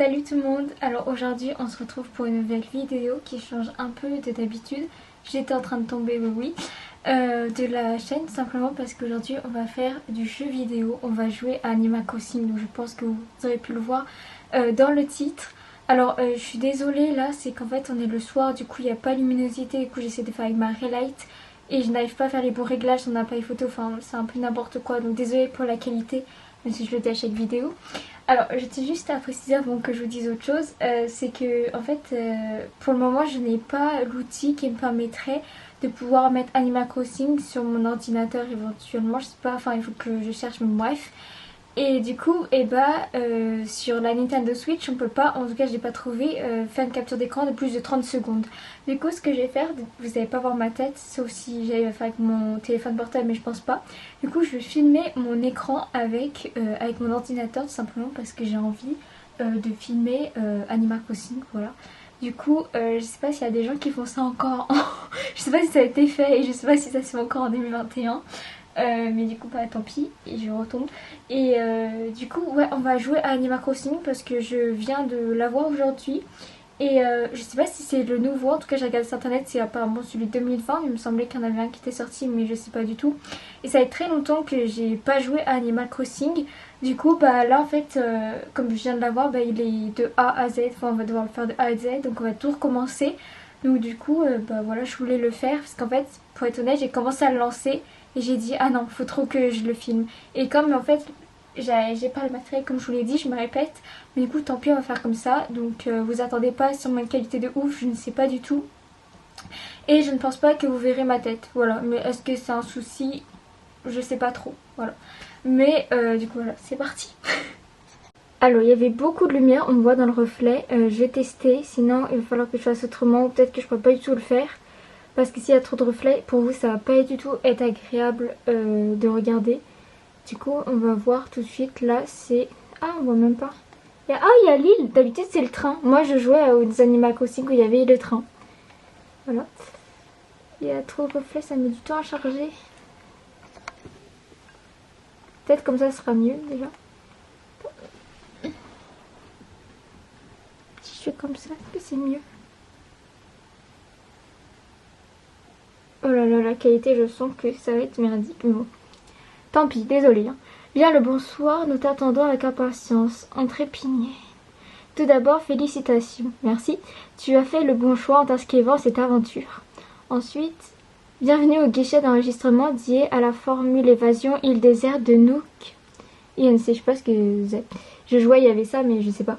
Salut tout le monde. Alors aujourd'hui on se retrouve pour une nouvelle vidéo qui change un peu de d'habitude. J'étais en train de tomber, oui, de la chaîne simplement parce qu'aujourd'hui on va faire du jeu vidéo. On va jouer à Animal Crossing, donc je pense que vous aurez pu le voir dans le titre. Alors je suis désolée là, c'est qu'en fait on est le soir, du coup il n'y a pas luminosité, du coup j'essaie de faire avec ma relight et je n'arrive pas à faire les bons réglages sur l'appareil photo, enfin c'est un peu n'importe quoi, donc désolée pour la qualité, même si je le dis à chaque vidéo. Alors je tiens juste à préciser avant que je vous dise autre chose, c'est que en fait pour le moment je n'ai pas l'outil qui me permettrait de pouvoir mettre Animal Crossing sur mon ordinateur éventuellement, je sais pas, enfin il faut que je cherche, mais bref. Et du coup, sur la Nintendo Switch, on peut pas, en tout cas je n'ai pas trouvé, faire une capture d'écran de plus de 30 secondes. Du coup, ce que je vais faire, vous n'allez pas voir ma tête, sauf si j'allais le faire avec mon téléphone portable, mais je pense pas. Du coup, je vais filmer mon écran avec mon ordinateur, tout simplement parce que j'ai envie de filmer Animal Crossing, voilà. Du coup, je sais pas s'il y a des gens qui font ça encore, je sais pas si ça a été fait et je sais pas si ça se fait encore en 2021. Mais du coup bah tant pis, et je retombe. Et du coup ouais, on va jouer à Animal Crossing parce que je viens de l'avoir aujourd'hui. Et je sais pas si c'est le nouveau, en tout cas j'ai regardé sur internet, c'est apparemment celui de 2020. Il me semblait qu'il y en avait un qui était sorti, mais je sais pas du tout. Et ça fait très longtemps que j'ai pas joué à Animal Crossing. Du coup bah là en fait comme je viens de l'avoir, bah il est de A à Z, enfin on va devoir le faire de A à Z, donc on va tout recommencer. Donc du coup bah voilà, je voulais le faire parce qu'en fait pour être honnête j'ai commencé à le lancer et j'ai dit ah non, faut trop que je le filme. Et comme en fait j'ai pas le matériel comme je vous l'ai dit, je me répète, mais du coup tant pis, on va faire comme ça. Donc vous attendez pas sur ma qualité de ouf, je ne sais pas du tout. Et je ne pense pas que vous verrez ma tête, voilà. Mais est-ce que c'est un souci? Je sais pas trop, voilà. Mais du coup voilà, c'est parti. Alors il y avait beaucoup de lumière, on me voit dans le reflet, je vais tester, sinon il va falloir que je fasse autrement ou peut-être que je pourrais pas du tout le faire. Parce que s'il y a trop de reflets, pour vous ça va pas du tout être agréable de regarder. Du coup on va voir tout de suite. Là c'est... Ah on voit même pas. Ah il y a l'île, d'habitude c'est le train. Moi je jouais aux Animal Crossing où il y avait le train. Voilà. Il y a trop de reflets, ça met du temps à charger. Peut-être comme ça sera mieux déjà. Si je fais comme ça, est-ce que c'est mieux? Oh là là, la qualité, je sens que ça va être merdique, mais bon. Tant pis, désolé. Hein. Bien le bonsoir, nous t'attendons avec impatience. Entrez Pigné. Tout d'abord, félicitations. Merci. Tu as fait le bon choix en t'inscrivant à cette aventure. Ensuite, bienvenue au guichet d'enregistrement dédié à la formule évasion île déserte de Nook. INC, je sais pas ce que c'est. Je jouais, il y avait ça, mais je sais pas.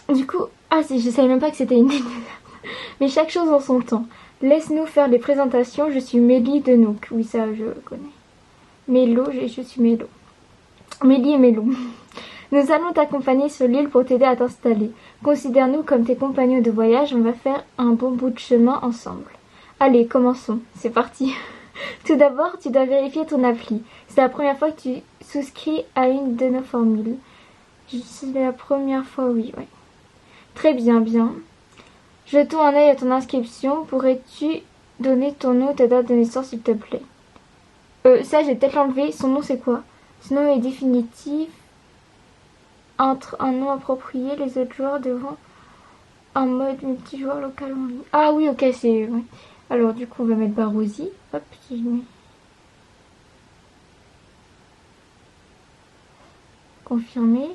Du coup, je savais même pas que c'était une île déserte. Mais chaque chose en son temps. Laisse-nous faire les présentations. Je suis Mélie de Nook. Oui, ça, je connais. Mélo, je suis Mélo. Mélie et Mélo. Nous allons t'accompagner sur l'île pour t'aider à t'installer. Considère-nous comme tes compagnons de voyage. On va faire un bon bout de chemin ensemble. Allez, commençons. C'est parti. Tout d'abord, tu dois vérifier ton appli. C'est la première fois que tu souscris à une de nos formules. C'est la première fois, oui. Très bien, bien. Jetons un œil à ton inscription. Pourrais-tu donner ton nom et ta date de naissance, s'il te plaît? Ça, j'ai peut-être l'enlever. Son nom, c'est quoi? Son nom est définitif. Entre un nom approprié, les autres joueurs devront un mode multijoueur local en ligne. Ah oui, ok, c'est... Ouais. Alors, du coup, on va mettre Barosi. Hop, qui met... Confirmer.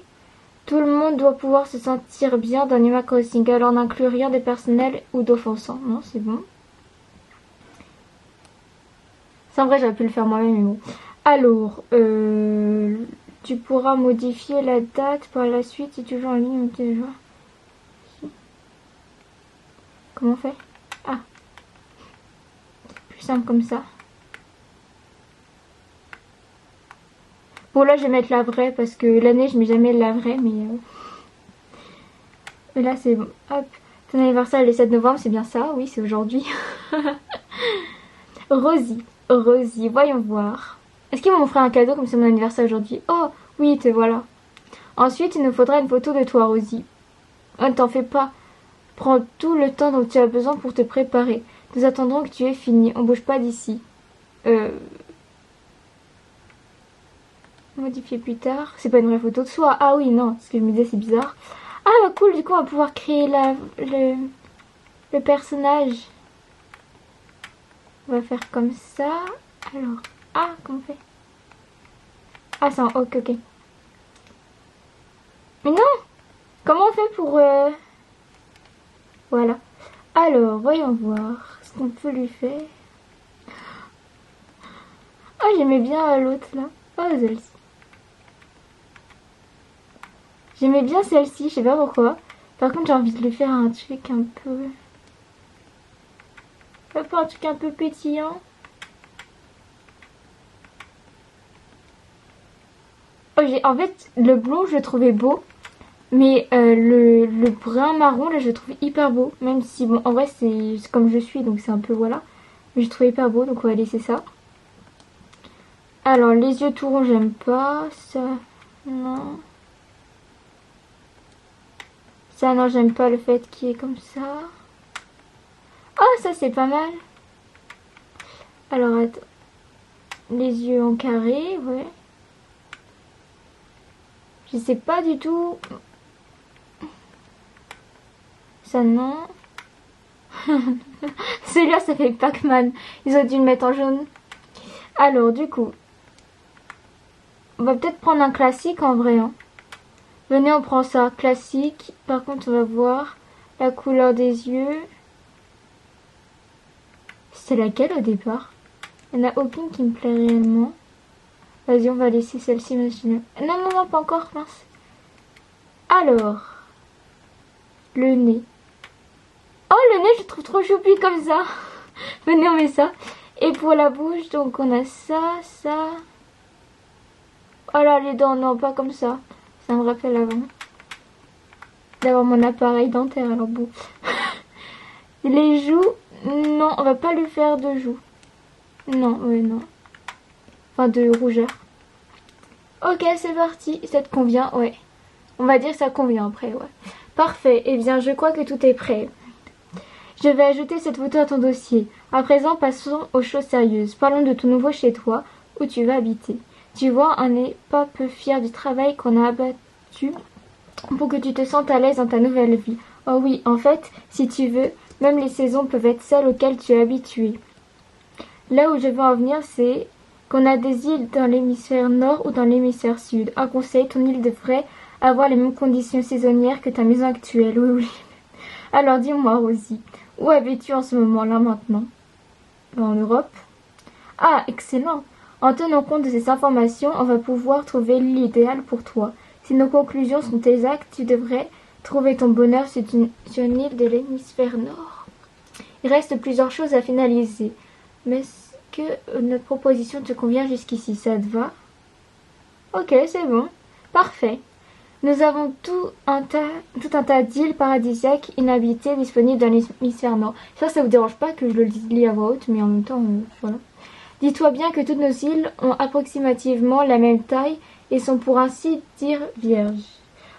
Tout le monde doit pouvoir se sentir bien dans Animal Crossing. Alors, n'inclut rien de personnel ou d'offensant. Non, c'est bon. C'est vrai, j'aurais pu le faire moi-même, mais bon. Alors, tu pourras modifier la date par la suite si tu joues en ligne ou tes joueurs. Comment on fait? Ah, plus simple comme ça. Bon, là, je vais mettre la vraie parce que l'année, je mets jamais la vraie, mais là, c'est bon. Hop, ton anniversaire le 7 novembre, c'est bien ça? Oui, c'est aujourd'hui. Rosie, voyons voir. Est-ce qu'ils vont m'offrir un cadeau comme c'est mon anniversaire aujourd'hui? Oh, oui, te voilà. Ensuite, il nous faudra une photo de toi, Rosie. Oh, ne t'en fais pas. Prends tout le temps dont tu as besoin pour te préparer. Nous attendrons que tu aies fini. On bouge pas d'ici. Modifier plus tard. C'est pas une vraie photo de soi. Ah oui, non. Ce que je me disais, c'est bizarre. Ah bah cool, du coup, on va pouvoir créer le personnage. On va faire comme ça. Alors, ah, comment on fait? Ah, c'est un ok, ok. Mais non! Comment on fait pour... Voilà. Alors, voyons voir ce qu'on peut lui faire. Ah, j'aimais bien l'autre là. Oh, celle-ci. J'aimais bien celle-ci, je sais pas pourquoi. Par contre, j'ai envie de lui faire un truc un peu... Un truc un peu pétillant. Oh, en fait, le blond, je le trouvais beau. Mais le brun marron, là, je le trouve hyper beau. Même si, bon, en vrai, c'est comme je suis, donc c'est un peu, voilà. Mais je le trouve hyper beau, donc on va laisser ça. Alors, les yeux tout ronds, j'aime pas. Ça, non. Ça, non, j'aime pas le fait qu'il est comme ça. Oh, ça, c'est pas mal. Alors, attends. Les yeux en carré, ouais. Je sais pas du tout. Ça, non. Celui-là, ça fait Pac-Man. Ils ont dû le mettre en jaune. Alors, du coup, on va peut-être prendre un classique en vrai. Hein. Venez, on prend ça. Classique. Par contre, on va voir la couleur des yeux. C'est laquelle au départ? Il n'y en a aucune qui me plaît réellement. Vas-y, on va laisser celle-ci. Non, non, non, pas encore. Mince. Alors, le nez. Oh, le nez, je trouve trop choupi comme ça. Venez, on met ça. Et pour la bouche, donc on a ça, ça. Oh là, les dents, non, pas comme ça. Ça me rappelle avant d'avoir mon appareil dentaire, alors bon. Les joues, non, on va pas lui faire de joues. Non, oui, non. Enfin, de rougeur. Ok, c'est parti. Ça te convient? Ouais. On va dire que ça convient après, ouais. Parfait. Eh bien, je crois que tout est prêt. Je vais ajouter cette photo à ton dossier. À présent, passons aux choses sérieuses. Parlons de ton nouveau chez toi, où tu vas habiter. Tu vois, on n'est pas peu fier du travail qu'on a abattu pour que tu te sentes à l'aise dans ta nouvelle vie. Oh oui, en fait, si tu veux, même les saisons peuvent être celles auxquelles tu es habitué. Là où je veux en venir, c'est qu'on a des îles dans l'hémisphère nord ou dans l'hémisphère sud. Un conseil, ton île devrait avoir les mêmes conditions saisonnières que ta maison actuelle. Oui, oui. Alors dis-moi, Rosie, où habites-tu en ce moment-là maintenant? En Europe? Ah, excellent! En tenant compte de ces informations, on va pouvoir trouver l'île idéale pour toi. Si nos conclusions sont exactes, tu devrais trouver ton bonheur sur une île de l'hémisphère nord. Il reste plusieurs choses à finaliser. Mais est-ce que notre proposition te convient jusqu'ici? Ça te va? Ok, c'est bon. Parfait. Nous avons tout un tas d'îles paradisiaques inhabitées disponibles dans l'hémisphère nord. Ça vous dérange pas que je le lis à voix haute, mais en même temps, voilà. Dis-toi bien que toutes nos îles ont approximativement la même taille et sont pour ainsi dire vierges.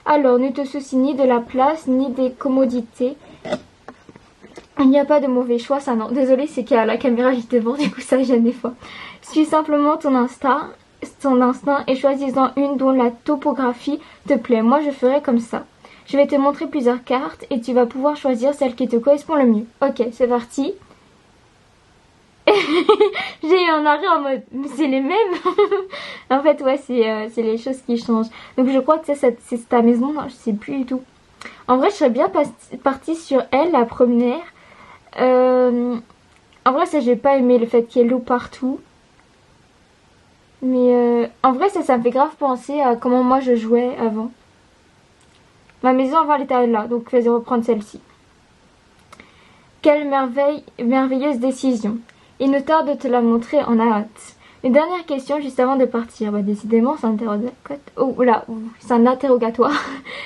Alors, ne te soucie ni de la place, ni des commodités. Il n'y a pas de mauvais choix, ça non. Désolée, c'est qu'il y a la caméra juste devant, du coup ça gêne des fois. Suis simplement ton instinct et choisis-en une dont la topographie te plaît. Moi, je ferai comme ça. Je vais te montrer plusieurs cartes et tu vas pouvoir choisir celle qui te correspond le mieux. Ok, c'est parti. J'ai eu un arrêt en mode, mais c'est les mêmes. En fait, ouais, c'est les choses qui changent. Donc je crois que c'est ta maison, non, je sais plus du tout. En vrai, je serais bien partie sur elle, la première. En vrai, ça, j'ai pas aimé le fait qu'il y ait l'eau partout. Mais en vrai, ça me fait grave penser à comment moi je jouais avant. Ma maison avant, elle était là, donc vas-y reprendre celle-ci. Quelle merveilleuse décision. Il nous tarde de te la montrer, on a hâte. Une dernière question juste avant de partir. Bah, décidément, c'est un interrogatoire. Oh là, c'est un interrogatoire.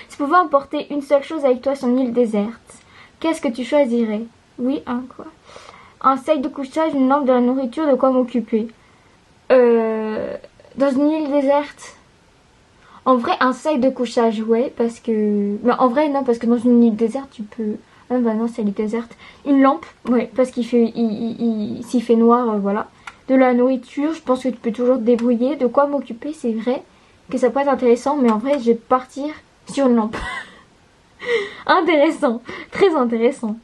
Si tu pouvais emporter une seule chose avec toi sur une île déserte, qu'est-ce que tu choisirais? Oui, quoi? Un sac de couchage, une lampe, de la nourriture, de quoi m'occuper? Dans une île déserte? En vrai, un sac de couchage, ouais, parce que... Mais en vrai, non, parce que dans une île déserte, tu peux... Ah bah non, c'est l'île déserte. Une lampe, ouais, parce qu'il fait... s'il fait noir, voilà. De la nourriture, je pense que tu peux toujours te débrouiller. De quoi m'occuper, c'est vrai. que ça peut être intéressant, mais en vrai, je vais partir sur une lampe. Intéressant, très intéressant.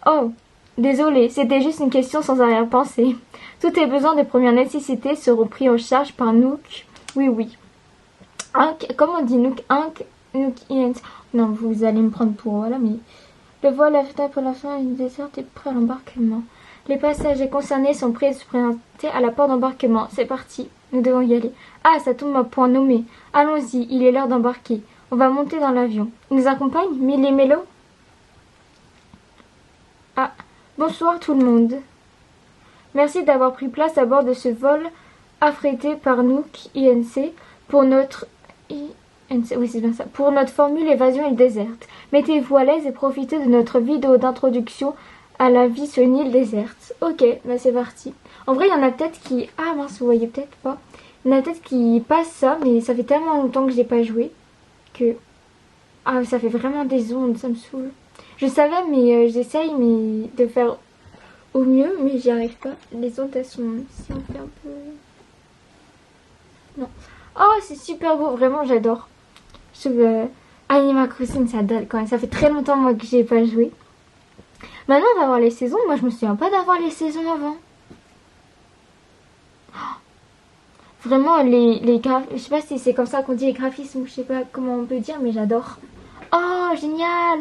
Oh, désolé, c'était juste une question sans arrière-pensée. Tous tes besoins de première nécessité seront pris en charge par Nook. Oui, oui. Comment on dit Nook? Non, vous allez me prendre pour... Voilà, mais... Le vol à fenêtre pour la fin une déserte est prêt à l'embarquement. Les passagers concernés sont prêts à se présenter à la porte d'embarquement. C'est parti, nous devons y aller. Ah, ça tombe à point nommé. Allons-y, il est l'heure d'embarquer. On va monter dans l'avion. Il nous accompagne, Millie et Mélo? Ah, bonsoir tout le monde. Merci d'avoir pris place à bord de ce vol affrété par Nook INC pour notre... Oui, c'est bien ça. Pour notre formule évasion île déserte. Mettez-vous à l'aise et profitez de notre vidéo d'introduction à la vie sur une île déserte. Ok, bah c'est parti. En vrai, il y en a peut-être qui... Ah mince, vous voyez peut-être pas. Il y en a peut-être qui passent ça, mais ça fait tellement longtemps que je n'ai pas joué que... Ah, ça fait vraiment des ondes, ça me saoule. Je savais, mais j'essaye de faire au mieux, mais j'y arrive pas. Les ondes, elles sont... Si on fait un peu... Non. Oh, c'est super beau, vraiment, j'adore. Je trouve Animal Crossing, ça date quand même. Ça fait très longtemps, moi, que j'ai pas joué. Maintenant, on va voir les saisons. Moi, je me souviens pas d'avoir les saisons avant. Oh, vraiment, les graphismes... Je sais pas si c'est comme ça qu'on dit les graphismes, ou je sais pas comment on peut dire, mais j'adore. Oh, génial!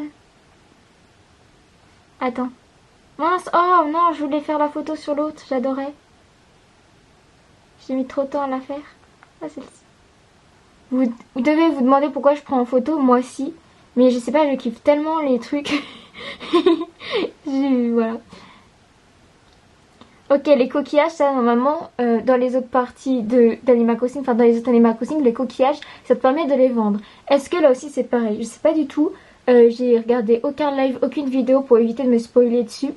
Attends. Mince, oh non, je voulais faire la photo sur l'autre, j'adorais. J'ai mis trop de temps à la faire. Ah, celle-ci. Vous devez vous demander pourquoi je prends en photo, moi aussi. Mais je sais pas, je kiffe tellement les trucs. Voilà. Ok, les coquillages, ça normalement, dans les autres parties d'Animal Crossing, enfin dans les autres Animal Crossing, les coquillages, ça te permet de les vendre. Est-ce que là aussi c'est pareil? Je sais pas du tout. J'ai regardé aucun live, aucune vidéo pour éviter de me spoiler dessus.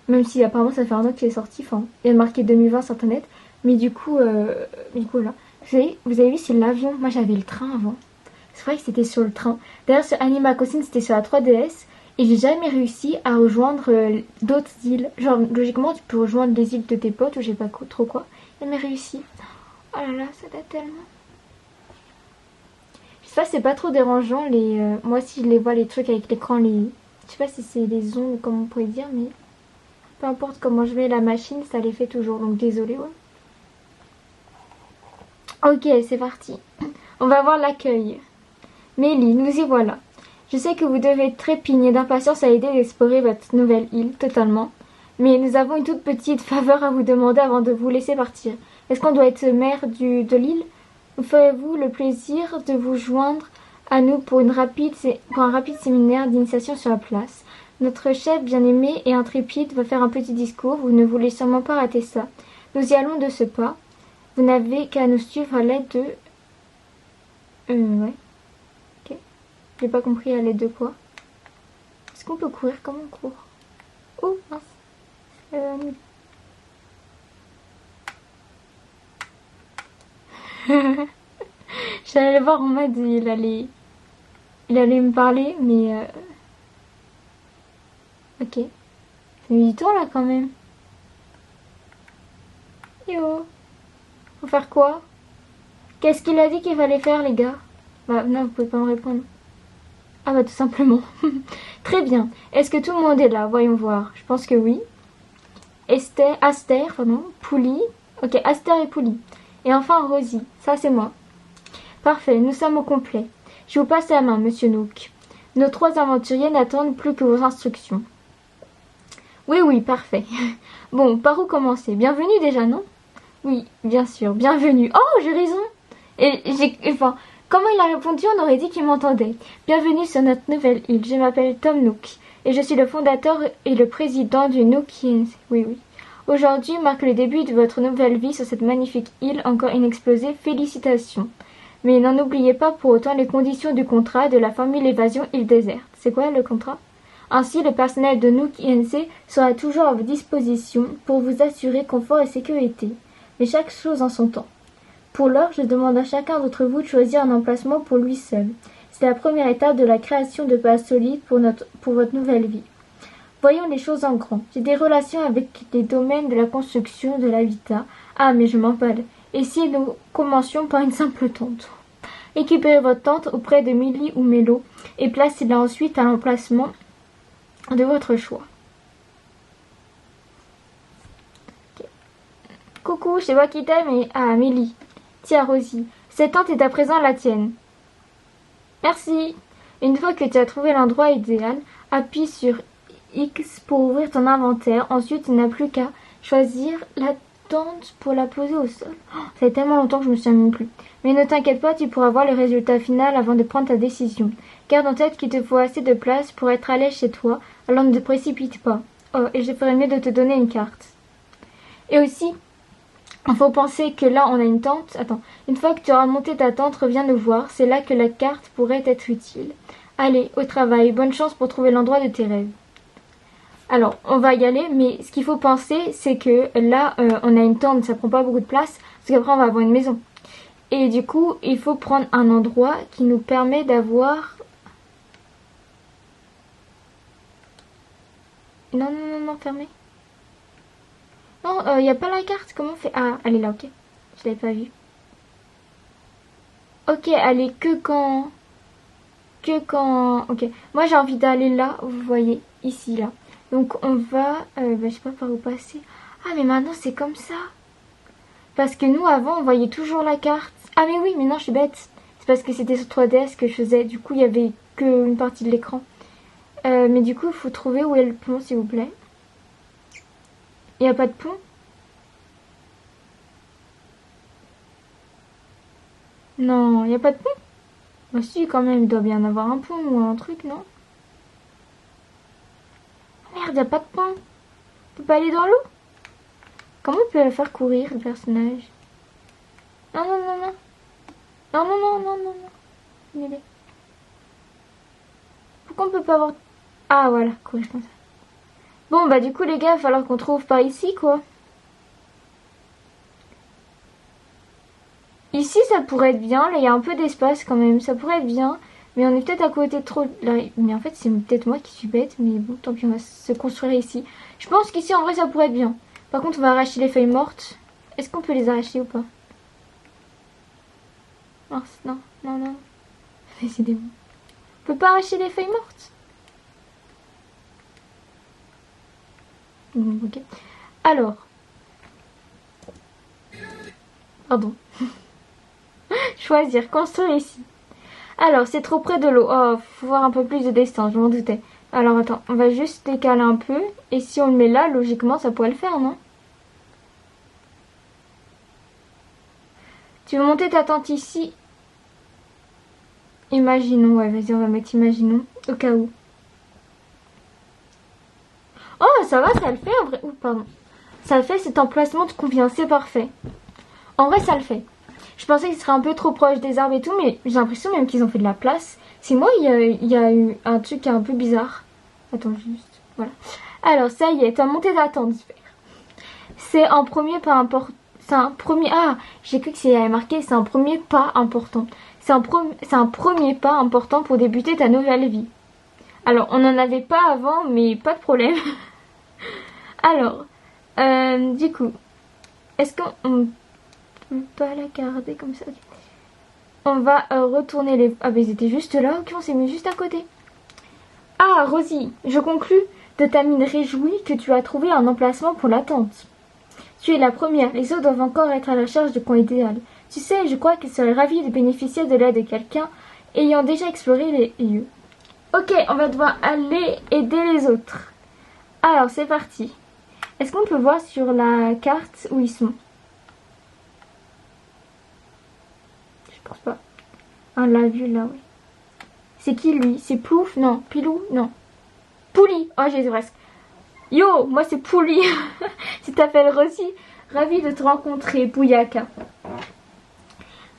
Même si apparemment ça fait un an qu'il est sorti, enfin, il y a marqué 2020 sur internet. Mais du coup là. Vous avez vu, c'est l'avion. Moi j'avais le train avant. C'est vrai que c'était sur le train. D'ailleurs, sur Animal Crossing, c'était sur la 3DS. Et j'ai jamais réussi à rejoindre d'autres îles. Genre, logiquement, tu peux rejoindre les îles de tes potes ou je sais pas trop quoi. J'ai jamais réussi. Oh là là, ça date tellement. Je sais pas, c'est pas trop dérangeant. Moi, si je les vois, les trucs avec l'écran, je sais pas si c'est les ondes, comme on pourrait dire, mais peu importe comment je mets la machine, ça les fait toujours. Donc, désolé, ouais. Ok, c'est parti. On va voir l'accueil. Mélie, nous y voilà. Je sais que vous devez trépigner d'impatience à l'idée d'explorer votre nouvelle île, totalement. Mais nous avons une toute petite faveur à vous demander avant de vous laisser partir. Est-ce qu'on doit être maire de l'île? Ferez-vous le plaisir de vous joindre à nous pour un rapide séminaire d'initiation sur la place? Notre chef bien-aimé et intrépide va faire un petit discours. Vous ne voulez sûrement pas rater ça. Nous y allons de ce pas. Vous n'avez qu'à nous suivre à l'aide de... Ouais. Ok. J'ai pas compris à l'aide de quoi. Est-ce qu'on peut courir? Comment on court? Oh, mince. J'allais le voir en mode il allait me parler, mais ok. Ça met du temps là quand même. Yo. Faut faire quoi? Qu'est-ce qu'il a dit qu'il fallait faire, les gars? Bah non, vous pouvez pas me répondre. Ah bah tout simplement. Très bien. Est-ce que tout le monde est là? Voyons voir. Je pense que oui. Aster, pardon. Pouli. Ok, Aster et Pouli. Et enfin Rosie. Ça c'est moi. Parfait, nous sommes au complet. Je vous passe la main, monsieur Nook. Nos 3 aventuriers n'attendent plus que vos instructions. Oui, parfait. Bon, par où commencer? Bienvenue déjà, non? Oui, bien sûr, bienvenue. Oh, j'ai raison. Comment il a répondu, on aurait dit qu'il m'entendait. Bienvenue sur notre nouvelle île. Je m'appelle Tom Nook et je suis le fondateur et le président du Nook INC. Oui. Aujourd'hui marque le début de votre nouvelle vie sur cette magnifique île encore inexplosée. Félicitations. Mais n'en oubliez pas pour autant les conditions du contrat de la formule évasion île déserte. C'est quoi le contrat? Ainsi, le personnel de Nook INC sera toujours à votre disposition pour vous assurer confort et sécurité. Mais chaque chose en son temps. Pour l'heure, je demande à chacun d'entre vous de choisir un emplacement pour lui seul. C'est la première étape de la création de bases solides pour votre nouvelle vie. Voyons les choses en grand. J'ai des relations avec les domaines de la construction, de l'habitat. Ah, mais je m'emballe. Et si nous commencions par une simple tente? Récupérez votre tente auprès de Millie ou Mélo et placez-la ensuite à l'emplacement de votre choix. Okay. Coucou, c'est moi qui t'aime et... Ah, Millie. Tiens, Rosie, cette tente est à présent la tienne. Merci. Une fois que tu as trouvé l'endroit idéal, appuie sur X pour ouvrir ton inventaire. Ensuite, il n'a plus qu'à choisir la tente pour la poser au sol. Oh, ça fait tellement longtemps que je me souviens même plus. Mais ne t'inquiète pas, tu pourras voir le résultat final avant de prendre ta décision. Garde en tête qu'il te faut assez de place pour être à l'aise chez toi, alors ne te précipite pas. Oh, et je ferais mieux de te donner une carte. Et aussi, il faut penser que là, on a une tente. Attends, une fois que tu auras monté ta tente, reviens nous voir. C'est là que la carte pourrait être utile. Allez, au travail. Bonne chance pour trouver l'endroit de tes rêves. Alors, on va y aller, mais ce qu'il faut penser, c'est que là, on a une tente, ça prend pas beaucoup de place, parce qu'après, on va avoir une maison. Et du coup, il faut prendre un endroit qui nous permet d'avoir... Non, non, non, non, fermé. Non, il n'y a pas la carte, comment on fait? Ah, elle est là, ok. Je l'avais pas vue. Ok, elle est que quand... Ok, moi j'ai envie d'aller là, vous voyez, ici, là. Donc on va... je sais pas par où passer. Ah, mais maintenant c'est comme ça. Parce que nous, avant, on voyait toujours la carte. Ah, mais oui, mais non, je suis bête. C'est parce que c'était sur 3DS que je faisais. Du coup, il y avait qu'une partie de l'écran. Mais du coup, il faut trouver où est le pont, s'il vous plaît. Il n'y a pas de pont? Non, il n'y a pas de pont? Bah si, quand même, il doit bien avoir un pont ou un truc, non? Merde, il n'y a pas de pont. On peut pas aller dans l'eau? Comment on peut le faire courir, le personnage? Non, non, non, non. Non, non, non, non, non, non. Une idée. Pourquoi on peut pas avoir... Ah, voilà, courir comme ça. Bon, bah du coup, les gars, il va falloir qu'on trouve par ici, quoi. Ici, ça pourrait être bien. Là, il y a un peu d'espace quand même. Ça pourrait être bien. Mais on est peut-être à côté de trop... Là, mais en fait, c'est peut-être moi qui suis bête. Mais bon, tant pis, on va se construire ici. Je pense qu'ici, en vrai, ça pourrait être bien. Par contre, on va arracher les feuilles mortes. Est-ce qu'on peut les arracher ou pas? Non, non, non, non. Décidément. On peut pas arracher les feuilles mortes? Ok. Alors. Pardon. Choisir, construire ici. Alors, c'est trop près de l'eau. Oh, faut voir un peu plus de distance, je m'en doutais. Alors, attends, on va juste décaler un peu. Et si on le met là, logiquement, ça pourrait le faire, non? Tu veux monter ta tente ici? Imaginons, ouais, vas-y, on va mettre imaginons, au cas où. Oh, ça va, ça le fait, en vrai. Ouh, pardon. Ça le fait, cet emplacement te convient, c'est parfait. En vrai, ça le fait. Je pensais qu'il serait un peu trop proche des arbres et tout, mais j'ai l'impression même qu'ils ont fait de la place. C'est moi, il y a eu un truc qui est un peu bizarre. Attends, juste, voilà. Alors, ça y est, t'as monté ta tente, super. C'est un premier pas important. C'est un premier... Ah, j'ai cru que c'était marqué, c'est un premier pas important. C'est un premier pas important pour débuter ta nouvelle vie. Alors, on n'en avait pas avant, mais pas de problème. Alors, du coup, est-ce qu'on peut pas la garder comme ça? On va retourner les... Ah, bah ils étaient juste là, ok, on s'est mis juste à côté. Ah, Rosie, je conclus de ta mine réjouie que tu as trouvé un emplacement pour la tente. Tu es la première, les autres doivent encore être à la recherche de coin idéal. Tu sais, je crois qu'ils seraient ravis de bénéficier de l'aide de quelqu'un ayant déjà exploré les lieux. Ok, on va devoir aller aider les autres. Alors, c'est parti. Est-ce qu'on peut voir sur la carte où ils sont? Je pense pas. Ah, on l'a vu là, oui. C'est qui lui? C'est Plouf? Non. Pilou? Non. Pouli! Oh, j'ai presque. Yo, moi c'est Pouli. Tu t'appelles Rosie. Ravie de te rencontrer, Bouyaka.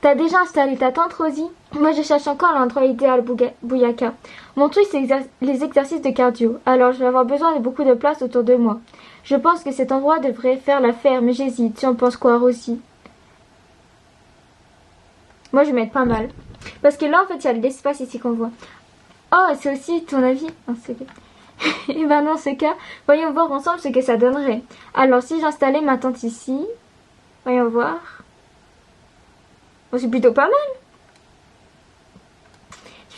T'as déjà installé ta tente, Rosie? Moi je cherche encore l'endroit idéal, Bouyaka. Mon truc c'est les exercices de cardio, alors je vais avoir besoin de beaucoup de place autour de moi. Je pense que cet endroit devrait faire l'affaire, mais j'hésite. Tu en penses quoi, Rosie? Moi je vais mettre pas mal. Parce que là en fait il y a de l'espace ici qu'on voit. Oh, c'est aussi ton avis? Non, c'est ok. Et ben dans ce cas, voyons voir ensemble ce que ça donnerait. Alors si j'installais ma tente ici, voyons voir. Bon, c'est plutôt pas mal.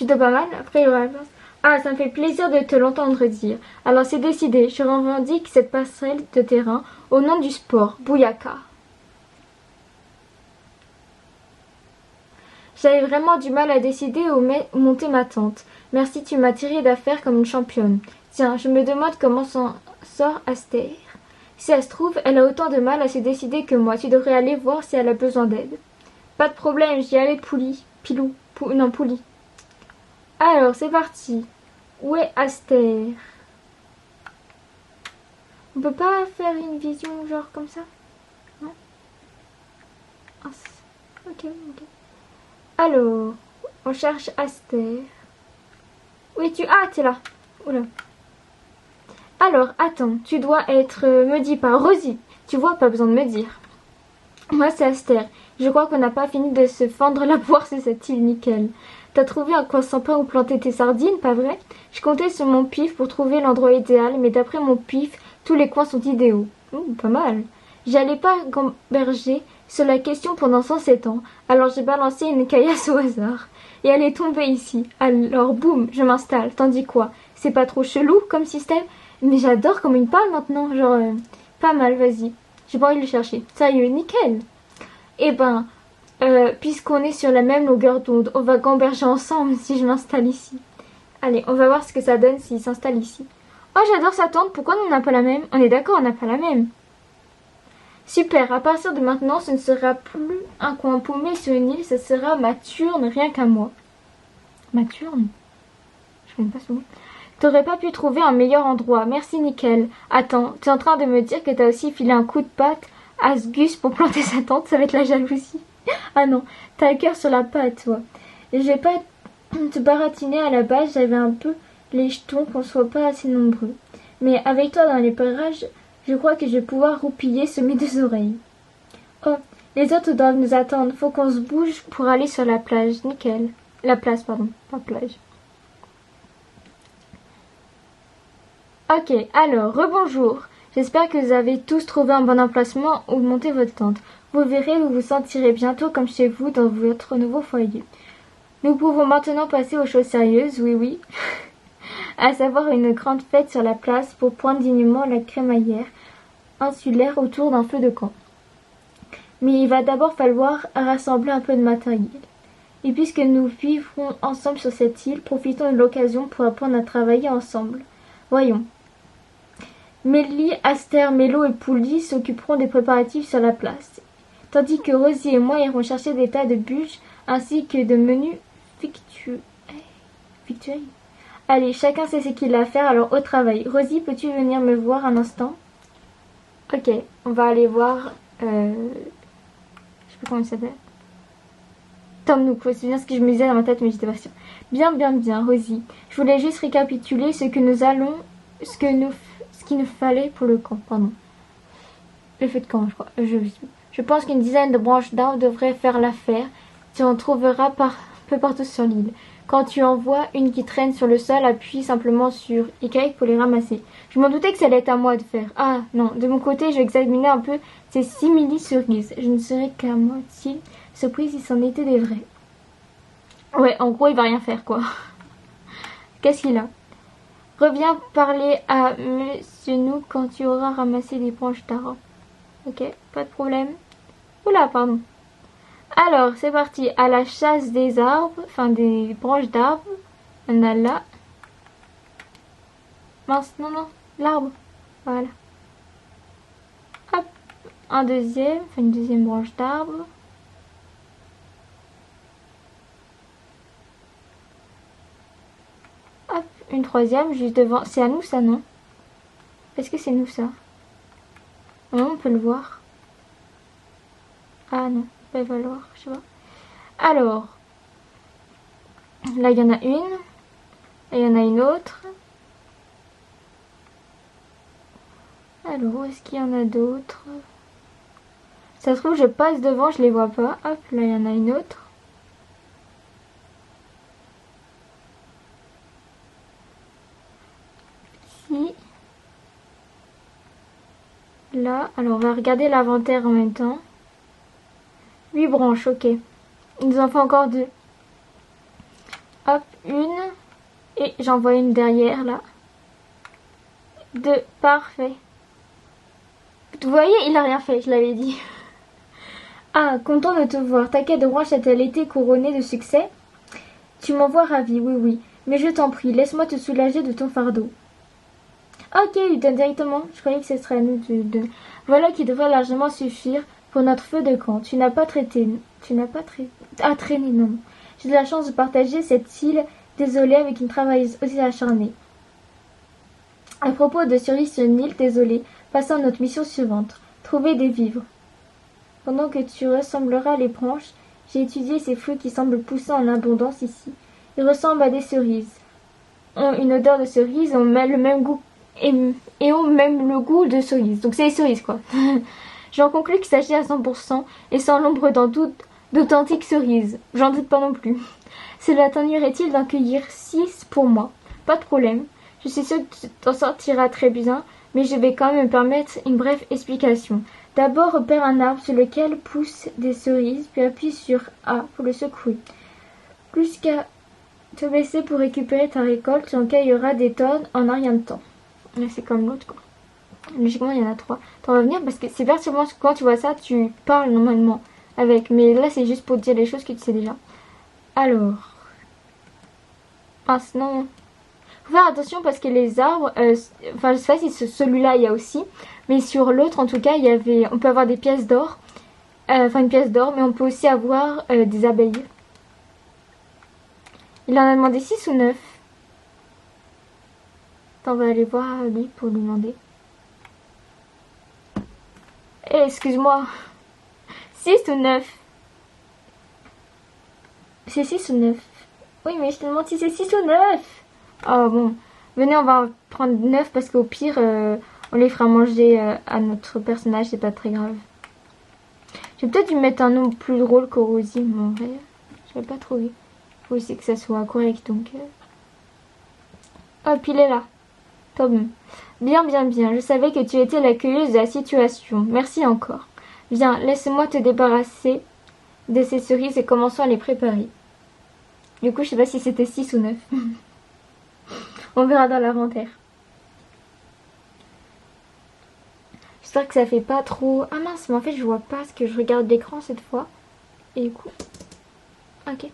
Plutôt pas mal. Après, il y aura la place. Ah, ça me fait plaisir de te l'entendre dire. Alors c'est décidé, je revendique cette passerelle de terrain au nom du sport. Bouyaka. J'avais vraiment du mal à décider où monter ma tente. Merci, tu m'as tiré d'affaire comme une championne. Tiens, je me demande comment s'en sort Aster. Si ça se trouve, elle a autant de mal à se décider que moi. Tu devrais aller voir si elle a besoin d'aide. Pas de problème, j'y allais Pouli. Alors, c'est parti. Où est Aster? On peut pas faire une vision genre comme ça? Non? Ah, ok. Alors, on cherche Aster. Où es-tu? Ah, t'es là. Oula. Alors, attends, tu dois être... me dis pas, Rosie. Tu vois, pas besoin de me dire. Moi, c'est Aster. Je crois qu'on n'a pas fini de se fendre la poire sur cette île, nickel. T'as trouvé un coin sympa où planter tes sardines, pas vrai? Je comptais sur mon pif pour trouver l'endroit idéal, mais d'après mon pif, tous les coins sont idéaux. Pas mal. J'allais pas gamberger sur la question pendant 107 ans, alors j'ai balancé une caillasse au hasard. Et elle est tombée ici. Alors, boum, je m'installe. Tandis quoi? C'est pas trop chelou comme système? Mais j'adore comme il parle maintenant. Genre, pas mal, vas-y. J'ai pas envie de le chercher. Sérieux, nickel. Eh ben, puisqu'on est sur la même longueur d'onde, on va gamberger ensemble si je m'installe ici. Allez, on va voir ce que ça donne s'il s'installe ici. Oh, j'adore sa tente. Pourquoi on n'a pas la même? On est d'accord, on n'a pas la même. Super, à partir de maintenant, ce ne sera plus un coin paumé sur une île, ce sera ma turne rien qu'à moi. Ma turne? Je connais pas ce mot. T'aurais pas pu trouver un meilleur endroit. Merci, nickel. Attends, t'es en train de me dire que t'as aussi filé un coup de patte à Sgus pour planter sa tente? Ça va être la jalousie. Ah non, t'as le cœur sur la patte, toi. Je vais pas te baratiner à la base, j'avais un peu les jetons qu'on soit pas assez nombreux. Mais avec toi dans les parages, je crois que je vais pouvoir roupiller semer des oreilles. Oh, les autres doivent nous attendre. Faut qu'on se bouge pour aller sur la plage. Nickel. La place, pardon. Pas plage. Ok, alors, rebonjour. J'espère que vous avez tous trouvé un bon emplacement où monter votre tente. Vous verrez, vous vous sentirez bientôt comme chez vous dans votre nouveau foyer. Nous pouvons maintenant passer aux choses sérieuses, oui. À savoir une grande fête sur la place pour poindre dignement la crémaillère insulaire autour d'un feu de camp. Mais il va d'abord falloir rassembler un peu de matériel. Et puisque nous vivrons ensemble sur cette île, profitons de l'occasion pour apprendre à travailler ensemble. Voyons. Mélie, Aster, Mélo et Pouli s'occuperont des préparatifs sur la place, tandis que Rosie et moi irons chercher des tas de bûches ainsi que de menus victuailles. Allez, chacun sait ce qu'il a à faire, alors au travail. Rosie, peux-tu venir me voir un instant? Ok, on va aller voir... je sais pas comment il s'appelle. Tom Nook, c'est bien ce que je me disais dans ma tête, mais j'étais pas sûre. Bien, Rosie. Je voulais juste récapituler ce qu'il nous fallait pour le camp, pardon. Le feu de camp, je crois. Je pense qu'une dizaine de branches d'arbres devraient faire l'affaire. Tu en trouveras peu partout sur l'île. Quand tu en vois une qui traîne sur le sol, appuie simplement sur Y pour les ramasser. Je m'en doutais que ça allait être à moi de faire. Ah non, de mon côté, je vais examiner un peu ces simili-cerises. Je ne serais qu'à moitié surprise si c'en était des vrais. Ouais, en gros, il va rien faire, quoi. Qu'est-ce qu'il a? Reviens parler à Monsieur Nook quand tu auras ramassé des branches d'arbres. Ok, pas de problème. Oula, pardon. Alors, c'est parti. À la chasse des arbres, enfin des branches d'arbres. On a là. Mince, non, l'arbre. Voilà. Hop, un deuxième, enfin une deuxième branche d'arbre. Hop, une troisième juste devant. C'est à nous ça, non? Est-ce que c'est nous ça? Non, on peut le voir. Ah non, il va falloir, je sais pas. Alors, là il y en a une. Et il y en a une autre. Alors, où est-ce qu'il y en a d'autres? Ça se trouve, je passe devant, je les vois pas. Hop, là il y en a une autre. Ici. Là, alors on va regarder l'inventaire en même temps. 8 branches, ok. Il nous en faut encore 2. Hop, une. Et j'en vois une derrière, là. 2, parfait. Vous voyez, il a rien fait, je l'avais dit. Ah, content de te voir. Ta quête de branche a-t-elle été couronnée de succès? Tu m'envoies ravi, oui, oui. Mais je t'en prie, laisse-moi te soulager de ton fardeau. Ok, lui donne directement. Je croyais que ce serait à nous de... Voilà qui devrait largement suffire pour notre feu de camp. Tu n'as pas traité... Tu n'as pas traité... Ah, traîné, non. J'ai de la chance de partager cette île désolée avec une travailleuse aussi acharnée. À propos de survie sur une île désolée, passons à notre mission suivante. Trouver des vivres. Pendant que tu ressembleras les branches, j'ai étudié ces fruits qui semblent pousser en abondance ici. Ils ressemblent à des cerises. Ont une odeur de cerise, ont le même goût et ont même le goût de cerise. Donc c'est les cerises quoi. J'en conclus qu'il s'agit à 100% et sans l'ombre d'un doute d'authentiques cerises. J'en doute pas non plus. Cela t'ennuierait-il d'en cueillir 6 pour moi? Pas de problème. Je suis sûre que tu t'en sortiras très bien, mais je vais quand même me permettre une brève explication. D'abord, repère un arbre sur lequel poussent des cerises, puis appuie sur A pour le secouer. Plus qu'à te baisser pour récupérer ta récolte, tu en cueilleras des tonnes en un rien de temps. Mais c'est comme l'autre quoi. Logiquement, il y en a 3. T'en vas venir parce que c'est perturbant quand tu vois ça, tu parles normalement avec. Mais là, c'est juste pour te dire les choses que tu sais déjà. Alors. Ah, sinon. Faut faire attention parce que les arbres. Enfin, je sais pas si celui-là il y a aussi. Mais sur l'autre, en tout cas, il y avait. On peut avoir des pièces d'or. Enfin, une pièce d'or, mais on peut aussi avoir des abeilles. Il en a demandé 6 ou 9. Attends, on va aller voir lui pour lui demander. Eh, excuse-moi. 6 ou 9? C'est 6 ou 9? Oui, mais je te demande si c'est 6 ou 9. Oh bon. Venez, on va en prendre 9 parce qu'au pire, on les fera manger à notre personnage, c'est pas très grave. J'ai peut-être dû mettre un nom plus drôle que Rosie, mais en vrai, je l'ai pas trouvé. Faut aussi que ça soit correct, donc... Hop, il est là. Tom. Bien, bien, bien. Je savais que tu étais la curieuse de la situation. Merci encore. Viens, laisse-moi te débarrasser de ces cerises et commençons à les préparer. Du coup, je sais pas si c'était 6 ou 9. On verra dans l'inventaire. J'espère que ça fait pas trop... Ah mince, mais en fait, je vois pas ce que je regarde l'écran cette fois. Et du coup... Ok.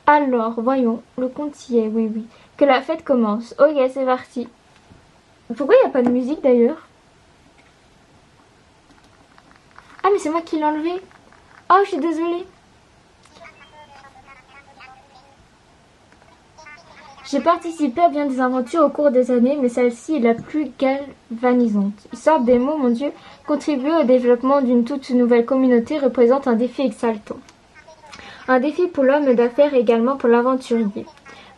Alors, voyons. Le compte y est, oui, oui. Que la fête commence. Ok, c'est parti. Pourquoi il n'y a pas de musique d'ailleurs? Ah, mais c'est moi qui l'ai enlevé. Oh, je suis désolée. J'ai participé à bien des aventures au cours des années, mais celle-ci est la plus galvanisante. Histoire des mots, mon Dieu, contribuer au développement d'une toute nouvelle communauté représente un défi exaltant. Un défi pour l'homme d'affaires et également pour l'aventurier.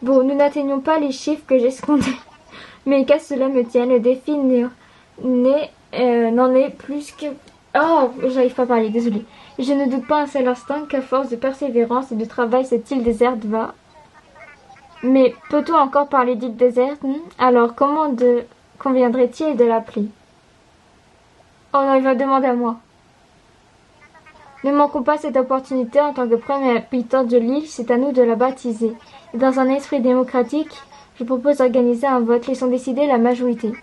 Bon, nous n'atteignons pas les chiffres que j'escomptais. Mais qu'à cela me tienne, le défi n'en est plus que... Oh, j'arrive pas à parler, désolée. Je ne doute pas un seul instant qu'à force de persévérance et de travail, cette île déserte va... Mais peut-on encore parler d'île déserte? Alors, comment conviendrait-il de l'appeler? Oh non, il va demander à moi. Ne manquons pas cette opportunité en tant que premier habitant de l'île, c'est à nous de la baptiser. Et dans un esprit démocratique, je propose d'organiser un vote, laissons décider la majorité.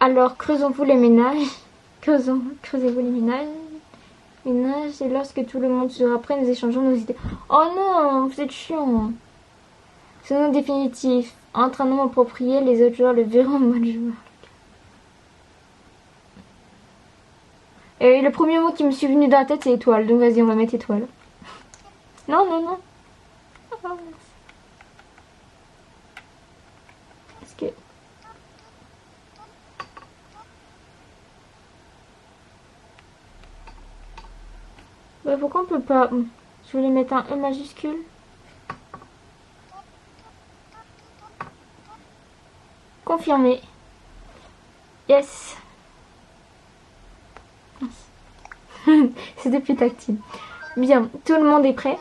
Alors, creusons-vous les ménages. Creusez-vous les ménages, et lorsque tout le monde sera prêt, nous échangeons nos idées. Oh non, vous êtes chiant. Ce nom définitif. Entre un nom approprié, les autres joueurs le verront, moi le joueur. Et le premier mot qui me suis venu dans la tête, c'est étoile. Donc vas-y, on va mettre étoile. Non, non, non. Oh, est-ce que... Bah, pourquoi on peut pas... Je voulais mettre un E majuscule. Confirmé. Yes. C'était plus tactile. Bien, tout le monde est prêt.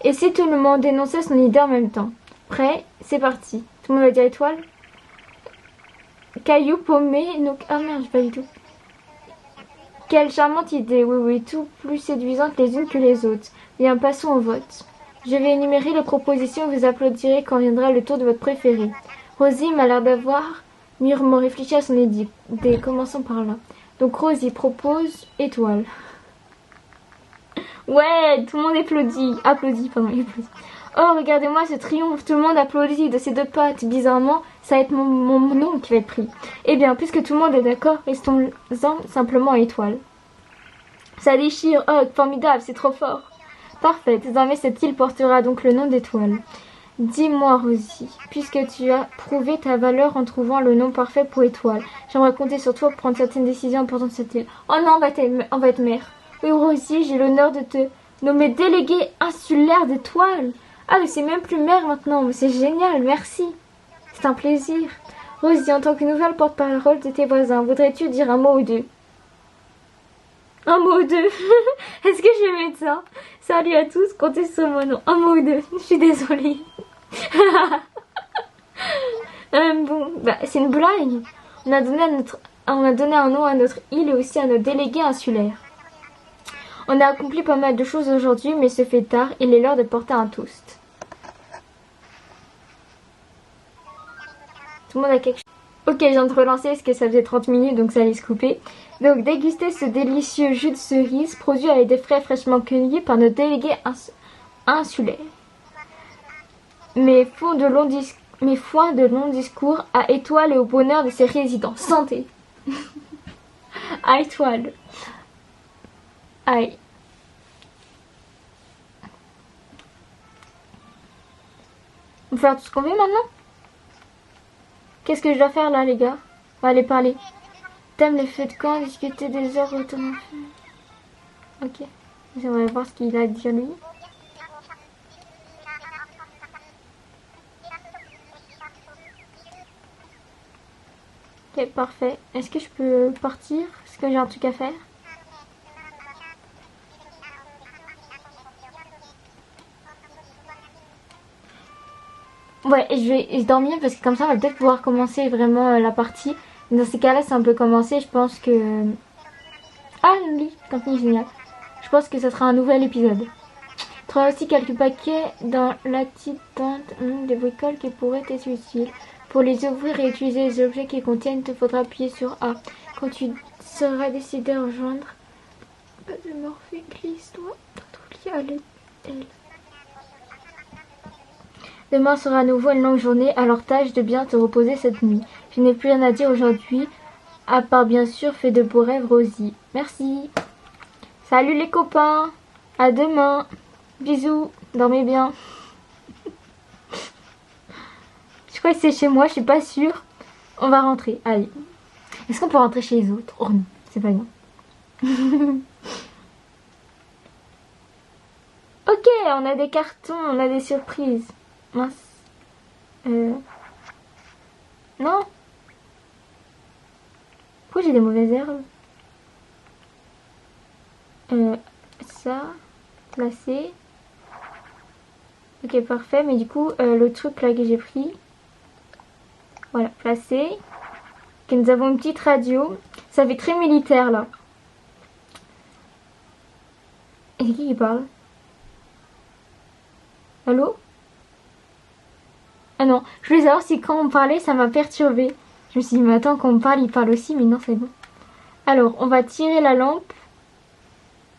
Et si tout le monde énonçait son idée en même temps? Prêt, c'est parti. Tout le monde va dire étoile. Caillou paumé, donc... Ah merde, pas du tout. Quelle charmante idée, oui, oui, tout plus séduisante les unes que les autres. Bien, passons au vote. Je vais énumérer les propositions et vous applaudirez quand viendra le tour de votre préféré. Rosie m'a l'air d'avoir mûrement réfléchi à son idée. Commençons par là. Donc Rosie propose étoile. Ouais, tout le monde applaudit. Applaudit. Oh, regardez-moi ce triomphe. Tout le monde applaudit de ses deux pattes. Bizarrement, ça va être mon nom qui va être pris. Eh bien, puisque tout le monde est d'accord, restons-en simplement à étoile. Ça déchire. Oh, formidable, c'est trop fort. Parfait. Désormais, cette île portera donc le nom d'étoile. Dis-moi, Rosie, puisque tu as prouvé ta valeur en trouvant le nom parfait pour étoile, j'aimerais compter sur toi pour prendre certaines décisions importantes de cette île. Oh non, on va être mère. Oui, Rosie, j'ai l'honneur de te nommer déléguée insulaire d'étoiles. Ah, mais c'est même plus mère maintenant, mais c'est génial, merci. C'est un plaisir. Rosie, en tant que nouvelle porte-parole de tes voisins, voudrais-tu dire un mot ou deux? Un mot ou deux. Est-ce que je vais mettre ça? Salut à tous, comptez sur mon nom. Un mot ou deux. Je suis désolée. Bon, c'est une blague. On a donné un nom à notre île et aussi à notre délégué insulaire. On a accompli pas mal de choses aujourd'hui, mais ce fait tard. Il est l'heure de porter un toast. Tout le monde a quelque chose. Ok, je viens de relancer parce que ça faisait 30 minutes, donc ça allait se couper. Donc, dégustez ce délicieux jus de cerise produit avec des frais fraîchement cueillis par notre délégué insulaire. Mes foins de long discours à étoile et au bonheur de ses résidents. Santé. À étoile. Aïe. On va faire tout ce qu'on veut maintenant? Qu'est-ce que je dois faire là, les gars? On va aller parler. T'aimes les feux de camp, discuter des heures autour d'un feu. Ok. J'aimerais voir ce qu'il a à dire lui. Ok, parfait. Est-ce que je peux partir? Est-ce que j'ai un truc à faire? Ouais, je vais dormir parce que comme ça on va peut-être pouvoir commencer vraiment la partie. Dans ces cas-là, si on peut commencer, je pense que... Ah, oui, camping génial. Je pense que ça sera un nouvel épisode. Tu auras aussi quelques paquets dans la petite tente de bricoles qui pourraient être utiles. Pour les ouvrir et utiliser les objets qu'ils contiennent, il te faudra appuyer sur A. Quand tu seras décidé à rejoindre... de Morphée, glisse-toi dans ton lit à l'aide. Demain sera à nouveau une longue journée, alors tâche de bien te reposer cette nuit. Je n'ai plus rien à dire aujourd'hui, à part bien sûr fais de beaux rêves, Rosie. Merci. Salut les copains. À demain. Bisous. Dormez bien. Je crois que c'est chez moi, je suis pas sûre. On va rentrer. Allez. Est-ce qu'on peut rentrer chez les autres? Oh non, c'est pas bien. Ok, on a des cartons, on a des surprises. Mince. Non. Pourquoi j'ai des mauvaises herbes? Ça. Placé. Ok, parfait. Mais du coup, le truc là que j'ai pris. Voilà, placé. Ok, nous avons une petite radio. Ça fait très militaire là. Et c'est qui parle? Allô? Ah non, je voulais savoir si quand on parlait, ça m'a perturbée. Je me suis dit, mais attends, quand on parle, il parle aussi, mais non, c'est bon. Alors, on va tirer la lampe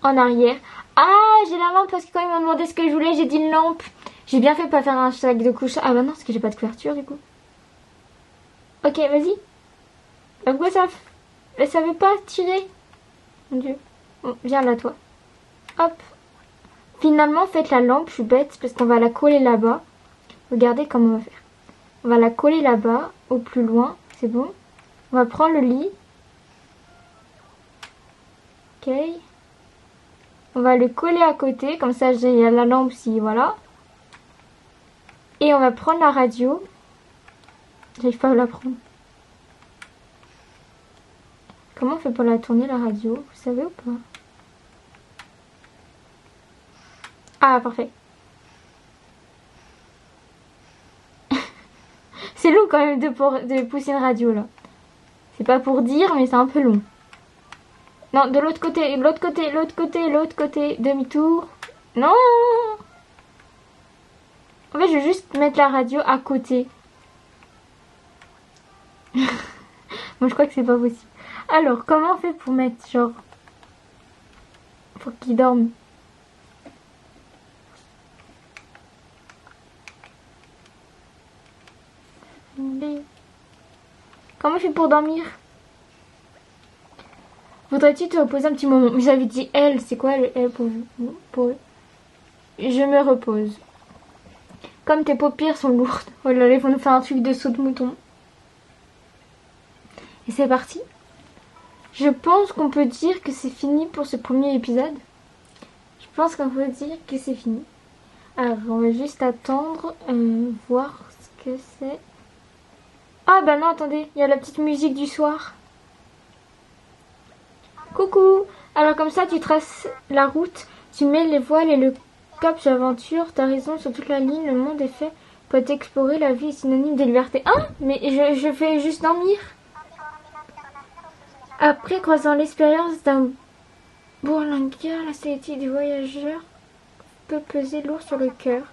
en arrière. Ah, j'ai la lampe parce que quand ils m'ont demandé ce que je voulais, j'ai dit une lampe. J'ai bien fait de pas faire un sac de couche. Ah bah non, parce que j'ai pas de couverture du coup. Ok, vas-y. Bah pourquoi ça veut pas tirer? Mon dieu. Bon, viens là, toi. Hop. Finalement, faites la lampe, je suis bête, parce qu'on va la coller là-bas. Regardez comment on va faire. On va la coller là-bas, au plus loin. C'est bon. On va prendre le lit. Ok. On va le coller à côté. Comme ça, j'ai la lampe si, voilà. Et on va prendre la radio. J'arrive pas à la prendre. Comment on fait pour la tourner, la radio? Vous savez ou pas? Ah, parfait. C'est long quand même de pousser une radio là. C'est pas pour dire, mais c'est un peu long. Non, de l'autre côté, l'autre côté, l'autre côté, l'autre côté. Demi-tour. Non! En fait, je vais juste mettre la radio à côté. Bon, je crois que c'est pas possible. Alors, comment on fait pour mettre genre... pour qu'il dorme? Comment on fait pour dormir? Voudrais-tu te reposer un petit moment? Vous avez dit elle, c'est quoi le elle pour vous? Je me repose. Comme tes paupières sont lourdes. Oh là là, ils vont nous faire un truc de saut de mouton. Et c'est parti. Je pense qu'on peut dire que c'est fini pour ce premier épisode. Je pense qu'on peut dire que c'est fini. Alors, on va juste attendre, voir ce que c'est. Ah bah non, attendez, il y a la petite musique du soir. Coucou. Alors comme ça, tu traces la route, tu mets les voiles et le cap j'aventure. T'as raison, sur toute la ligne, le monde est fait pour être exploré. La vie est synonyme de liberté. Ah, mais je fais juste dormir. Après, croisant l'expérience d'un bourlingueur, la solitude du voyageur peut peser lourd sur le cœur.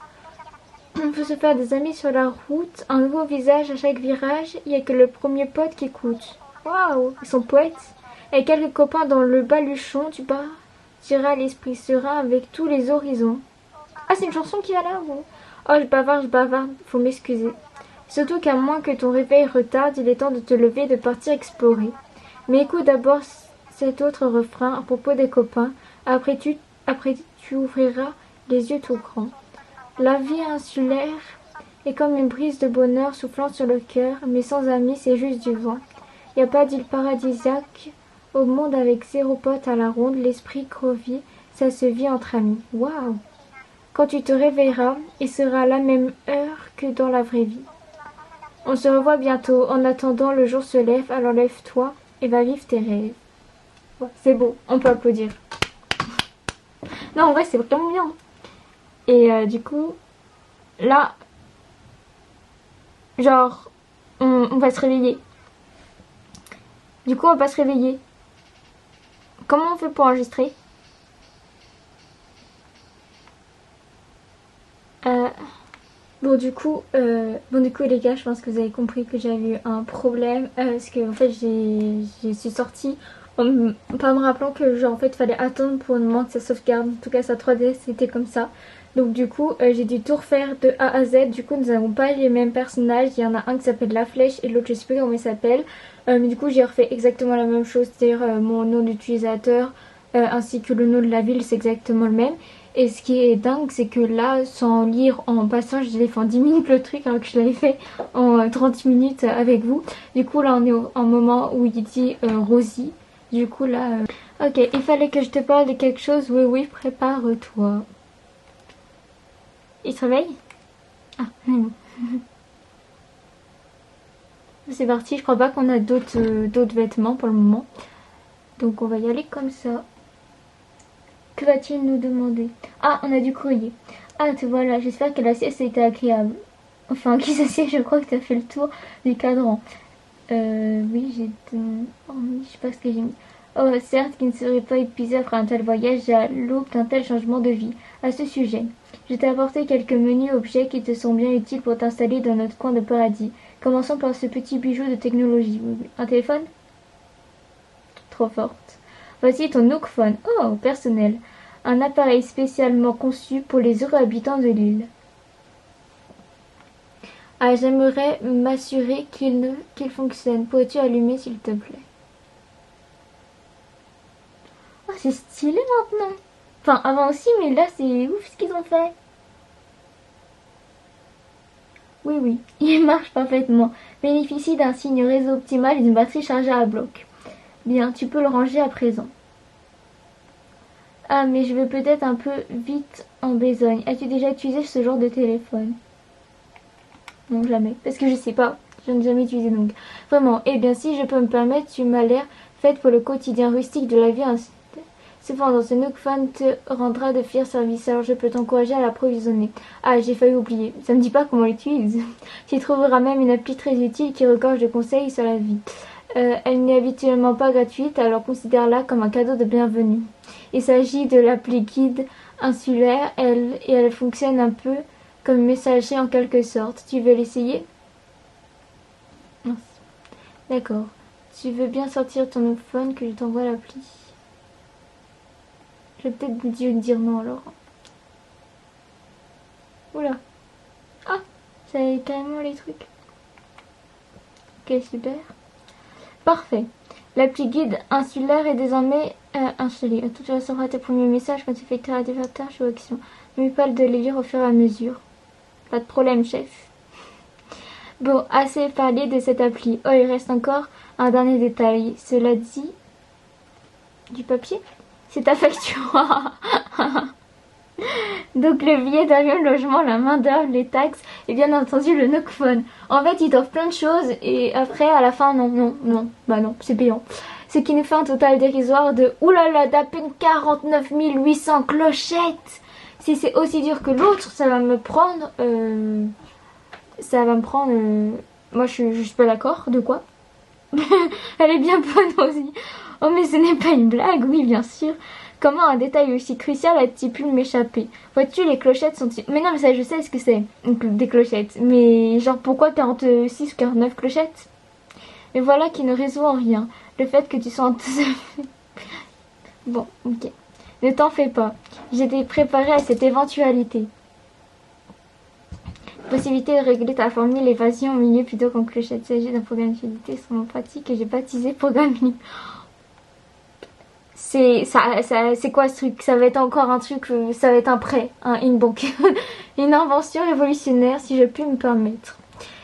On peut se faire des amis sur la route, un nouveau visage à chaque virage. Il n'y a que le premier pote qui écoute. Waouh, ils sont poètes. Et quelques copains dans le baluchon, tu partiras l'esprit serein avec tous les horizons. Ah, c'est une chanson qui a là, ou... Oh, je bavarde, faut m'excuser. Surtout qu'à moins que ton réveil retarde, il est temps de te lever et de partir explorer. Mais écoute d'abord cet autre refrain à propos des copains. Après tu ouvriras les yeux tout grands. La vie insulaire est comme une brise de bonheur soufflant sur le cœur, mais sans amis, c'est juste du vent. Y a pas d'île paradisiaque au monde avec 0 pote à la ronde, l'esprit crevit, ça se vit entre amis. Waouh! Quand tu te réveilleras, il sera à la même heure que dans la vraie vie. On se revoit bientôt. En attendant, le jour se lève, alors lève-toi et va vivre tes rêves. Ouais, c'est beau, on peut applaudir. Non, en vrai, c'est vraiment bien. Et du coup, là, genre, on va se réveiller. Du coup, on va se réveiller. Comment on fait pour enregistrer? Bon du coup les gars, je pense que vous avez compris que j'avais eu un problème parce que en fait je suis sortie pas me rappelant que genre en fait fallait attendre pour le moment que ça sauvegarde. En tout cas sa 3DS c'était comme ça. Donc du coup j'ai dû tout refaire de A à Z. Du coup nous n'avons pas les mêmes personnages. Il y en a un qui s'appelle La Flèche et l'autre je sais plus comment il s'appelle. Mais du coup j'ai refait exactement la même chose, c'est-à-dire mon nom d'utilisateur ainsi que le nom de la ville, c'est exactement le même. Et ce qui est dingue, c'est que là, sans lire en passant, je l'ai fait en 10 minutes le truc, alors que je l'avais fait en 30 minutes avec vous. Du coup, là, on est au moment où il dit Rosie. Du coup, là... Ok, il fallait que je te parle de quelque chose. Oui, oui, prépare-toi. Il se réveille? Ah, non. C'est parti, je crois pas qu'on a d'autres vêtements pour le moment. Donc, on va y aller comme ça. Que va-t-il nous demander? Ah, on a du courrier. Ah, te voilà, j'espère que la sieste a été agréable. Enfin, qui s'assied, je crois que tu as fait le tour du cadran. Oui, je sais pas ce que j'ai mis. Oh, certes, qui ne serait pas épuisé après un tel voyage à l'aube d'un tel changement de vie. À ce sujet, je t'ai apporté quelques menus objets qui te sont bien utiles pour t'installer dans notre coin de paradis. Commençons par ce petit bijou de technologie. Un téléphone? Trop forte. Voici ton Nookphone. Oh, personnel. Un appareil spécialement conçu pour les heureux habitants de l'île. Ah, j'aimerais m'assurer qu'il fonctionne. Pourrais-tu allumer, s'il te plaît? Oh, c'est stylé maintenant. Enfin, avant aussi, mais là, c'est ouf ce qu'ils ont fait. Oui, oui, il marche parfaitement. Bénéficie d'un signe réseau optimal et d'une batterie chargée à bloc. Bien, tu peux le ranger à présent. Ah, mais je vais peut-être un peu vite en besogne. As-tu déjà utilisé ce genre de téléphone? Non, jamais. Parce que je sais pas. Je n'ai jamais utilisé donc. Vraiment. Eh bien, si je peux me permettre, tu m'as l'air faite pour le quotidien rustique de la vie. Cependant, ce Nookphone te rendra de fiers services, alors je peux t'encourager à l'approvisionner. Ah, j'ai failli oublier. Ça me dit pas comment on l'utilise. Tu y trouveras même une appli très utile qui regorge de conseils sur la vie. Elle n'est habituellement pas gratuite, alors considère-la comme un cadeau de bienvenue. Il s'agit de l'appli guide insulaire, elle fonctionne un peu comme messager en quelque sorte. Tu veux l'essayer? Mince. D'accord. Tu veux bien sortir ton iPhone que je t'envoie l'appli? Je vais peut-être vous dire non alors. Oula. Ah, ça a carrément les trucs. Ok, super. Parfait. L'appli guide insulaire est désormais installée. À toute façon, tes premiers messages quand tu effectueras des tâches ou actions. N'oublie pas de les lire au fur et à mesure. Pas de problème, chef. Bon, assez parlé de cette appli. Oh, il reste encore un dernier détail. Cela dit... Du papier? C'est ta facture. Donc le billet d'avion, le logement, la main d'œuvre, les taxes et bien entendu le Nokphone. En fait, ils t'offrent plein de choses et après, à la fin, non, bah non, c'est payant. Ce qui nous fait un total dérisoire de oulala, d'à peine 49 800 clochettes. Si c'est aussi dur que l'autre, ça va me prendre... Moi, je suis pas d'accord. De quoi? Elle est bien bonne aussi. Oh, mais ce n'est pas une blague, oui, bien sûr. Comment un détail aussi crucial a-t-il pu m'échapper? Vois-tu, les clochettes sont... Mais non, mais ça, je sais ce que c'est, des clochettes. Mais genre, pourquoi 46 ou 49 clochettes? Mais voilà qui ne résout en rien. Le fait que tu sois enthousiasmé. Bon, ok. Ne t'en fais pas. J'étais préparée à cette éventualité. Possibilité de régler ta formule évasion au milieu plutôt qu'en clochette. Il s'agit d'un programme d'utilité extrêmement pratique que j'ai baptisé programme unique. C'est quoi ce truc? Ça va être encore un truc, ça va être un prêt, une banque. Une invention révolutionnaire si je puis me permettre.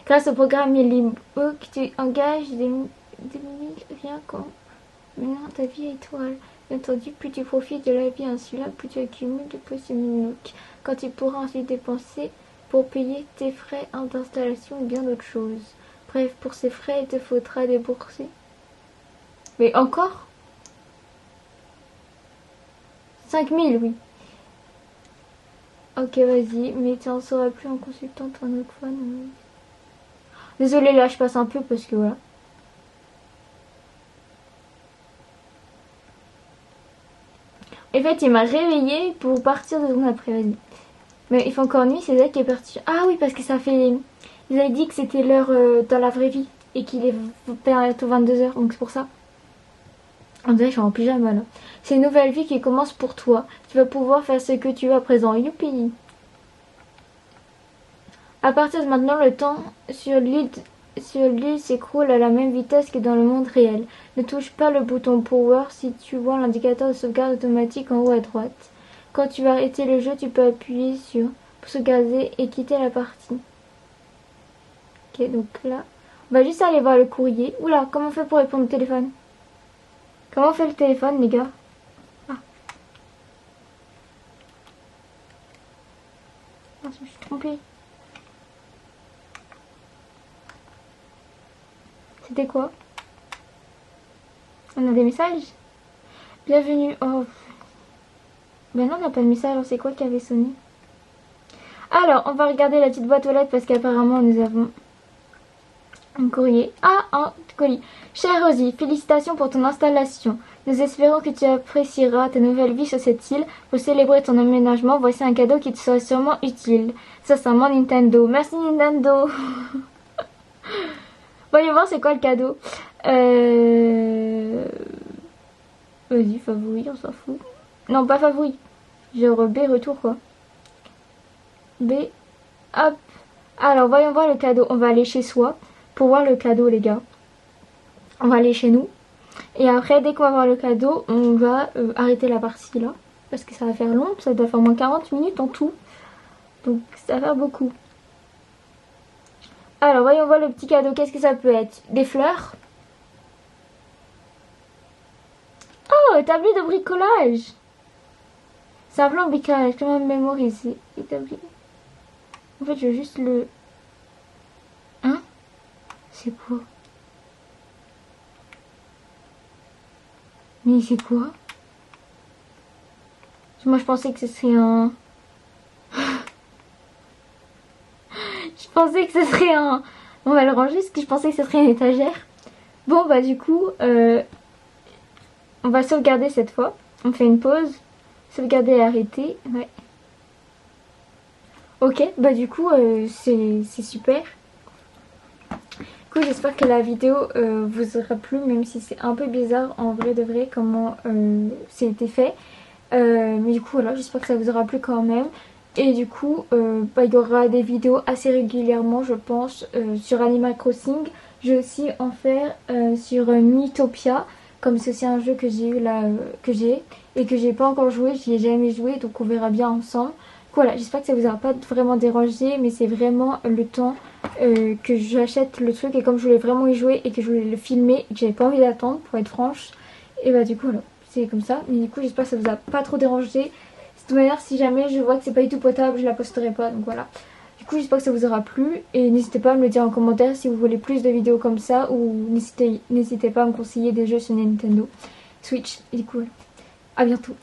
Grâce au programme Millibook, tu engages des minutes rien qu'en menant ta vie étoile. Bien entendu, plus tu profites de la vie insulaire, plus tu accumules de possibilités. Quand tu pourras ensuite dépenser pour payer tes frais d'installation ou bien d'autres choses. Bref, pour ces frais, il te faudra débourser. Mais encore 5000, oui. Ok, vas-y, mais tu en sauras plus en consultant ton Nokphone. Désolée, là, je passe un peu parce que voilà. En fait, il m'a réveillée pour partir 2 secondes après, vas-y. Mais il fait encore nuit, c'est ça qui est parti. Ah oui, parce que ça fait... Ils avaient dit que c'était l'heure dans la vraie vie et qu'il est bientôt 22h, donc c'est pour ça. On dirait que je suis en pyjama là. C'est une nouvelle vie qui commence pour toi. Tu vas pouvoir faire ce que tu veux à présent. Youpi! À partir de maintenant, le temps sur l'île s'écroule à la même vitesse que dans le monde réel. Ne touche pas le bouton Power si tu vois l'indicateur de sauvegarde automatique en haut à droite. Quand tu vas arrêter le jeu, tu peux appuyer sur pour sauvegarder et quitter la partie. Ok, donc là, on va juste aller voir le courrier. Oula, comment on fait pour répondre au téléphone? Comment on fait le téléphone, les gars? Ah. Non, je me suis trompée. C'était quoi? On a des messages? Bienvenue. Oh. Ben non, on n'a pas de message. C'est quoi qui avait sonné? Alors, on va regarder la petite boîte aux lettres parce qu'apparemment nous avons un courrier. Ah, un colis. Chère Rosie, félicitations pour ton installation. Nous espérons que tu apprécieras ta nouvelle vie sur cette île. Pour célébrer ton emménagement, voici un cadeau qui te sera sûrement utile. Sincèrement, Nintendo. Merci Nintendo. Voyons voir c'est quoi le cadeau. Vas-y, favori, on s'en fout. Non, pas favori. Genre B, retour quoi. B, hop. Alors, voyons voir le cadeau. On va aller chez soi pour voir le cadeau, les gars. On va aller chez nous. Et après, dès qu'on va voir le cadeau, on va arrêter la partie là. Parce que ça va faire long. Ça doit faire au moins 40 minutes en tout. Donc, ça va faire beaucoup. Alors, voyons voir le petit cadeau. Qu'est-ce que ça peut être? Des fleurs? Oh, tablé de bricolage. C'est un plan de bricolage. Comment mémoriser? Établi. En fait, je veux juste le... Hein? C'est quoi? Mais c'est quoi? Moi, je pensais que ce serait un... Je pensais que ce serait un... On va le ranger parce que je pensais que ce serait une étagère. Bon, bah du coup, on va sauvegarder cette fois. On fait une pause. Sauvegarder et arrêter. Ouais. Ok, bah du coup c'est super. Du coup j'espère que la vidéo vous aura plu, même si c'est un peu bizarre en vrai de vrai comment ça a été fait. Mais du coup voilà, j'espère que ça vous aura plu quand même. Et du coup bah, il y aura des vidéos assez régulièrement je pense sur Animal Crossing. Je vais aussi en faire sur Mythopia. Comme c'est aussi un jeu que j'ai eu là, que j'ai et que j'ai pas encore joué, j'y ai jamais joué, donc on verra bien ensemble. Voilà, j'espère que ça vous aura pas vraiment dérangé, mais c'est vraiment le temps que j'achète le truc et comme je voulais vraiment y jouer et que je voulais le filmer et que j'avais pas envie d'attendre pour être franche, et bah du coup voilà, c'est comme ça. Mais du coup j'espère que ça vous a pas trop dérangé. De toute manière, si jamais je vois que c'est pas du tout potable, je la posterai pas, donc voilà. Du coup j'espère que ça vous aura plu et n'hésitez pas à me le dire en commentaire si vous voulez plus de vidéos comme ça ou n'hésitez pas à me conseiller des jeux sur Nintendo Switch. Et du coup, à bientôt.